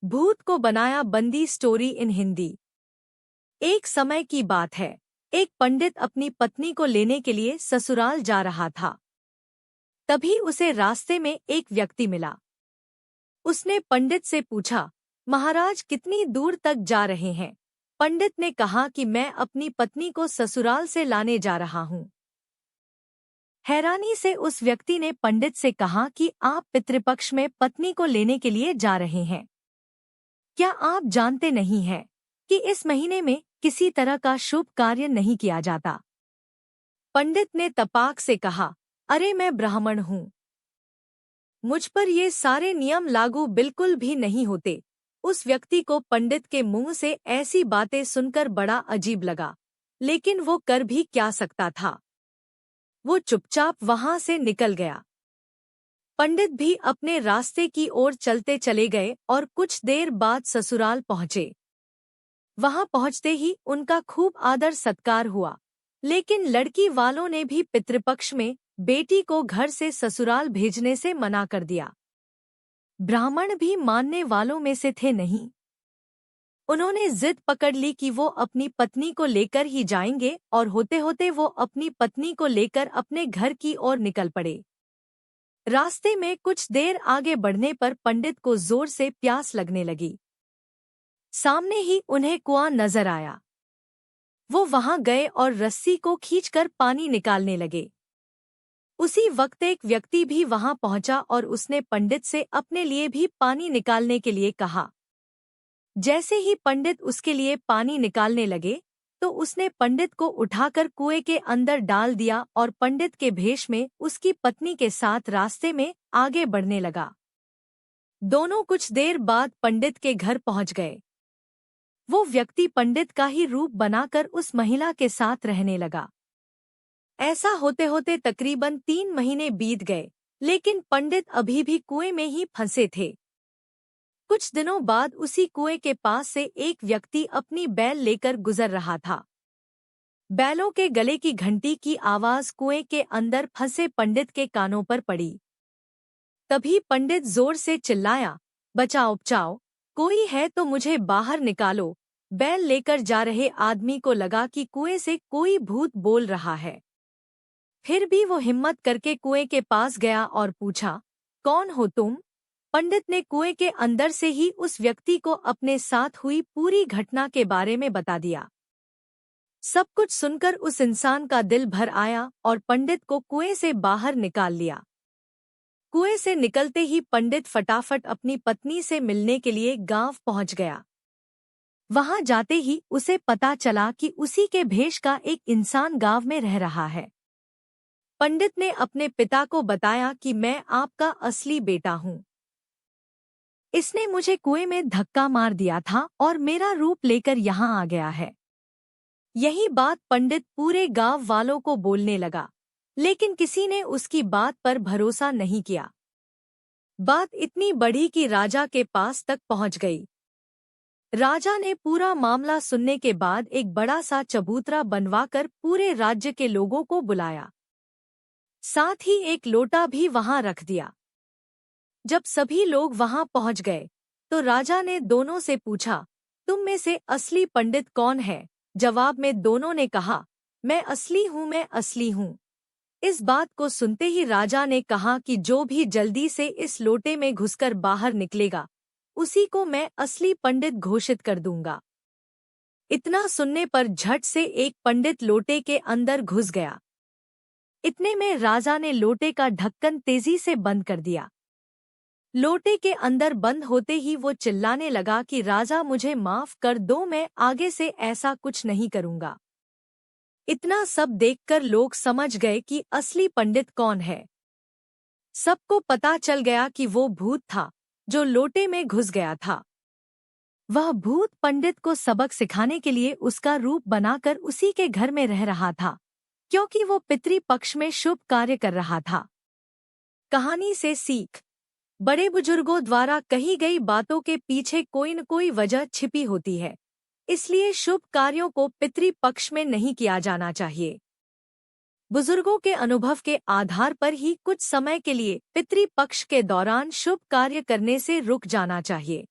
भूत को बनाया बंदी। Story in Hindi. एक समय की बात है। एक पंडित अपनी पत्नी को लेने के लिए ससुराल जा रहा था। तभी उसे रास्ते में एक व्यक्ति मिला। उसने पंडित से पूछा, महाराज कितनी दूर तक जा रहे हैं? पंडित ने कहा कि मैं अपनी पत्नी को ससुराल से लाने जा रहा हूँ। हैरानी से उस व्यक्ति ने पंडित से कहा कि आप पितृपक्ष में पत्नी को लेने के लिए जा रहे हैं। क्या आप जानते नहीं हैं कि इस महीने में किसी तरह का शुभ कार्य नहीं किया जाता? पंडित ने तपाक से कहा, अरे मैं ब्राह्मण हूँ, मुझ पर ये सारे नियम लागू बिल्कुल भी नहीं होते। उस व्यक्ति को पंडित के मुंह से ऐसी बातें सुनकर बड़ा अजीब लगा, लेकिन वो कर भी क्या सकता था। वो चुपचाप वहां से निकल गया। पंडित भी अपने रास्ते की ओर चलते चले गए और कुछ देर बाद ससुराल पहुंचे। वहां पहुंचते ही उनका खूब आदर सत्कार हुआ, लेकिन लड़की वालों ने भी पितृपक्ष में बेटी को घर से ससुराल भेजने से मना कर दिया। ब्राह्मण भी मानने वालों में से थे नहीं। उन्होंने जिद पकड़ ली कि वो अपनी पत्नी को लेकर ही जाएंगे और होते होते वो अपनी पत्नी को लेकर अपने घर की ओर निकल पड़े। रास्ते में कुछ देर आगे बढ़ने पर पंडित को जोर से प्यास लगने लगी। सामने ही उन्हें कुआं नजर आया। वो वहां गए और रस्सी को खींचकर पानी निकालने लगे। उसी वक्त एक व्यक्ति भी वहां पहुंचा और उसने पंडित से अपने लिए भी पानी निकालने के लिए कहा। जैसे ही पंडित उसके लिए पानी निकालने लगे तो उसने पंडित को उठाकर कुएं के अंदर डाल दिया और पंडित के भेष में उसकी पत्नी के साथ रास्ते में आगे बढ़ने लगा। दोनों कुछ देर बाद पंडित के घर पहुंच गए। वो व्यक्ति पंडित का ही रूप बनाकर उस महिला के साथ रहने लगा। ऐसा होते होते तकरीबन 3 महीने बीत गए, लेकिन पंडित अभी भी कुएं में ही फंसे थे। कुछ दिनों बाद उसी कुएं के पास से एक व्यक्ति अपनी बैल लेकर गुजर रहा था। बैलों के गले की घंटी की आवाज कुएं के अंदर फंसे पंडित के कानों पर पड़ी। तभी पंडित जोर से चिल्लाया, बचाओ बचाओ, कोई है तो मुझे बाहर निकालो। बैल लेकर जा रहे आदमी को लगा कि कुएं से कोई भूत बोल रहा है। फिर भी वो हिम्मत करके कुएं के पास गया और पूछा, कौन हो तुम? पंडित ने कुएं के अंदर से ही उस व्यक्ति को अपने साथ हुई पूरी घटना के बारे में बता दिया। सब कुछ सुनकर उस इंसान का दिल भर आया और पंडित को कुएं से बाहर निकाल लिया। कुएं से निकलते ही पंडित फटाफट अपनी पत्नी से मिलने के लिए गांव पहुंच गया। वहां जाते ही उसे पता चला कि उसी के भेष का एक इंसान गांव में रह रहा है। पंडित ने अपने पिता को बताया कि मैं आपका असली बेटा हूँ। इसने मुझे कुएं में धक्का मार दिया था और मेरा रूप लेकर यहाँ आ गया है। यही बात पंडित पूरे गांव वालों को बोलने लगा, लेकिन किसी ने उसकी बात पर भरोसा नहीं किया। बात इतनी बढ़ी कि राजा के पास तक पहुंच गई। राजा ने पूरा मामला सुनने के बाद एक बड़ा सा चबूतरा बनवाकर पूरे राज्य के लोगों को बुलाया। साथ ही एक लोटा भी वहां रख दिया। जब सभी लोग वहां पहुंच गए तो राजा ने दोनों से पूछा, तुम में से असली पंडित कौन है? जवाब में दोनों ने कहा, मैं असली हूँ, मैं असली हूँ। इस बात को सुनते ही राजा ने कहा कि जो भी जल्दी से इस लोटे में घुसकर बाहर निकलेगा, उसी को मैं असली पंडित घोषित कर दूंगा। इतना सुनने पर झट से एक पंडित लोटे के अंदर घुस गया। इतने में राजा ने लोटे का ढक्कन तेजी से बंद कर दिया। लोटे के अंदर बंद होते ही वो चिल्लाने लगा कि राजा मुझे माफ कर दो, मैं आगे से ऐसा कुछ नहीं करूंगा। इतना सब देखकर लोग समझ गए कि असली पंडित कौन है। सबको पता चल गया कि वो भूत था जो लोटे में घुस गया था। वह भूत पंडित को सबक सिखाने के लिए उसका रूप बनाकर उसी के घर में रह रहा था, क्योंकि वो पितृपक्ष में शुभ कार्य कर रहा था। कहानी से सीख, बड़े बुजुर्गों द्वारा कही गई बातों के पीछे कोई न कोई वजह छिपी होती है, इसलिए शुभ कार्यों को पितृपक्ष में नहीं किया जाना चाहिए। बुजुर्गों के अनुभव के आधार पर ही कुछ समय के लिए पितृपक्ष के दौरान शुभ कार्य करने से रुक जाना चाहिए।